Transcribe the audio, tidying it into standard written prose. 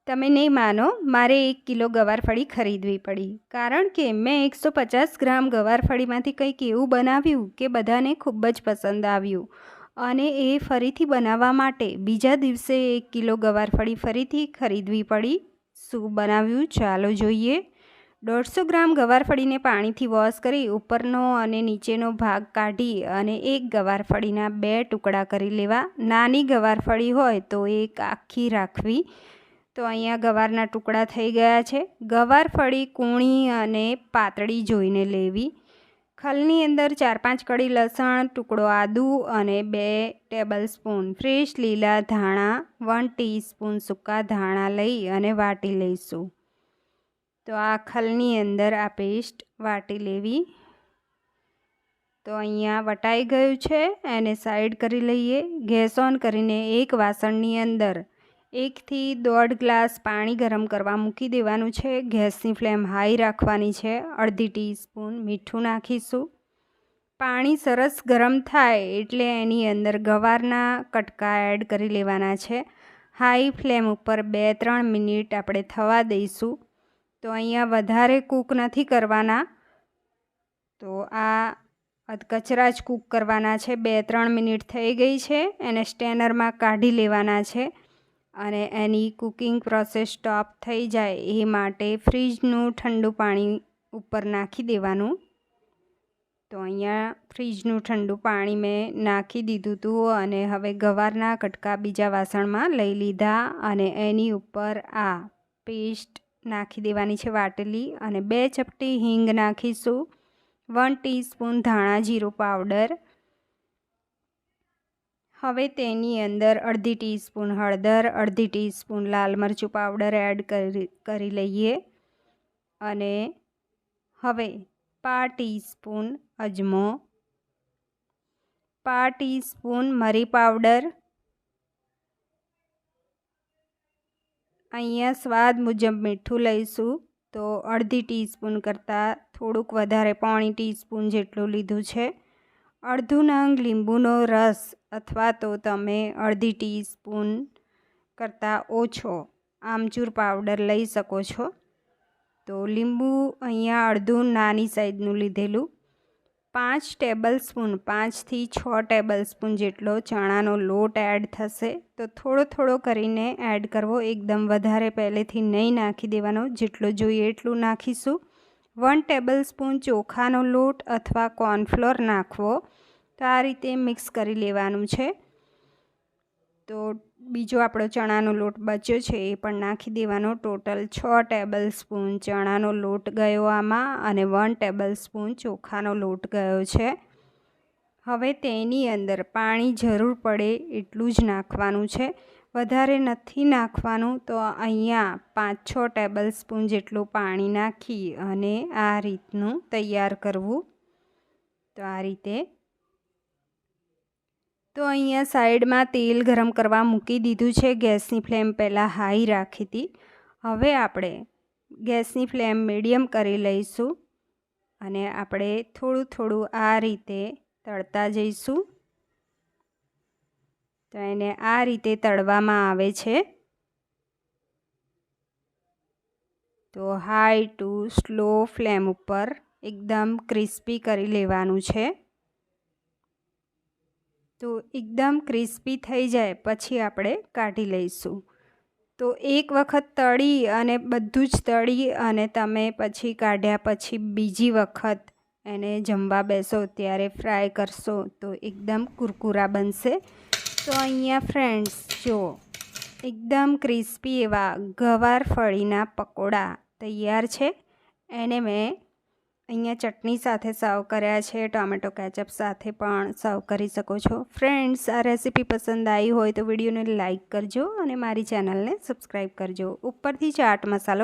તમે નહીં માનો, મારે 1 કિલો ગવારફળી ખરીદવી પડી, કારણ કે મેં 150 ગ્રામ ગવારફળીમાંથી કંઈક એવું બનાવ્યું કે બધાને ખૂબ જ પસંદ આવ્યું, અને એ ફરીથી બનાવવા માટે બીજા દિવસે 1 કિલો ગવારફળી ફરીથી ખરીદવી પડી. શું બનાવ્યું ચાલો જોઈએ. 150 ગ્રામ ગવારફળીને પાણીથી વોશ કરી ઉપરનો અને નીચેનો ભાગ કાઢી અને એક ગવારફળીના 2 ટુકડા કરી લેવા. નાની ગવારફળી હોય તો એક આખી રાખવી. તો અહીંયા ગવારના ટુકડા થઈ ગયા છે. ગવારફળી કૂણી અને પાતળી જોઈને લેવી. ખલની અંદર 4-5 કળી લસણ, ટુકડો આદુ અને 2 ટેબલસ્પૂન ફ્રેશ લીલા ધાણા, 1 ટીસ્પૂન સૂકા ધાણા લઈ અને વાટી લઈશું. તો આ ખલની અંદર આ પેસ્ટ વાટી લેવી. તો અહીંયા વટાઈ ગયું છે, એને સાઈડ કરી લઈએ. ગેસ ઓન કરીને એક વાસણની અંદર 1 થી 1.5 ગ્લાસ પાણી ગરમ કરવા મૂકી દેવાનું છે. ગેસની ફ્લેમ હાઈ રાખવાની છે. અડધી ટીસ્પૂન મીઠું નાખીશું. પાણી સરસ ગરમ થાય એટલે એની અંદર ગવારના કટકા એડ કરી લેવાના છે. હાઈ ફ્લેમ ઉપર 2-3 મિનિટ આપણે થવા દઈશું. તો અહીંયા વધારે કૂક નથી કરવાના, તો આ અધકચરા જ કૂક કરવાના છે. 2-3 મિનિટ થઈ ગઈ છે, એને સ્ટેનરમાં કાઢી લેવાના છે. અને એની કુકિંગ પ્રોસેસ સ્ટોપ થઈ જાય એ માટે ફ્રીજનું ઠંડુ પાણી ઉપર નાખી દેવાનું. તો અહીંયા ફ્રીજનું ઠંડુ પાણી મેં નાખી દીધું હતું અને હવે ગવારના કટકા બીજા વાસણમાં લઈ લીધા અને એની ઉપર આ પેસ્ટ નાખી દેવાની છે વાટેલી, અને 2 ચપટી હિંગ નાખીશું. 1 ટીસ્પૂન ધાણા જીરું પાવડર. હવે તેની અંદર અડધી ટીસ્પૂન હળદર, અડધી ટીસ્પૂન લાલ મરચું પાવડર એડ કરી લઈએ. અને હવે 1/4 ટીસ્પૂન અજમો, 1/4 ટીસ્પૂન મરી પાવડર. અહીંયા સ્વાદ મુજબ મીઠું લઈશું, તો અડધી ટીસ્પૂન કરતાં થોડુંક વધારે 1/4 ટીસ્પૂન જેટલું લીધું છે. અડધું નંગ લીંબુનો રસ અથવા તો તમે અડધી ટીસ્પૂન કરતાં ઓછો આમચૂર પાવડર લઈ શકો છો. તો લીંબુ અહીંયા અડધું નાની સાઈઝનું લીધેલું. 5 ટેબલસ્પૂન 5 થી 6 ટેબલસ્પૂન જેટલો ચણાનો લોટ એડ થશે. તો થોડો થોડો કરીને એડ કરવો, એકદમ વધારે પહેલેથી નહીં નાખી દેવાનો, જેટલો જોઈએ એટલું નાખીશું. 1 ટેબલસ્પૂન ચોખાનો લોટ અથવા કોર્નફ્લોર નાખવો. તો આ રીતે મિક્સ કરી લેવાનું છે. તો બીજો આપણો ચણાનો લોટ બચ્યો છે એ પણ નાખી દેવાનો. ટોટલ 6 ટેબલસ્પૂન ચણાનો લોટ ગયો આમાં, અને 1 ટેબલસ્પૂન ચોખાનો લોટ ગયો છે. હવે તેની અંદર પાણી જરૂર પડે એટલું જ નાખવાનું છે, વધારે નથી નાખવાનું. તો અહીંયા 5-6 ટેબલસ્પૂન જેટલું પાણી નાખી અને આ રીતનું તૈયાર કરવું. તો આ રીતે. તો અહીંયા સાઈડમાં તેલ ગરમ કરવા મૂકી દીધું છે. ગેસની ફ્લેમ પહેલાં હાઈ રાખી હતી. હવે આપણે ગેસની ફ્લેમ મીડિયમ કરી લઈશું અને આપણે થોડું થોડું આ રીતે તળતા જઈશું. તો એને આ રીતે તળવામાં આવે છે. તો હાઈ ટુ સ્લો ફ્લેમ ઉપર એકદમ ક્રિસ્પી કરી લેવાનું છે. તો એકદમ ક્રિસ્પી થઈ જાય પછી આપણે કાઢી લઈશું. તો એક વખત તળી અને બધું જ તળી અને તમે પછી કાઢ્યા પછી બીજી વખત એને જમવા બેસો ત્યારે ફ્રાય કરશો તો એકદમ કુરકુરા બનશે. તો અહીંયા ફ્રેન્ડ્સ જો એકદમ ક્રિસ્પી એવા ગવારફળીના પકોડા તૈયાર છે. એને મેં અહીંયા ચટણી સાથે સર્વ કર્યા છે. ટોમેટો કેચઅપ સાથે પણ સર્વ કરી શકો છો. ફ્રેન્ડ્સ, આ રેસીપી પસંદ આવી હોય તો વિડીયોને લાઇક કરજો અને મારી ચેનલને સબસ્ક્રાઈબ કરજો. ઉપરથી ચાટ મસાલો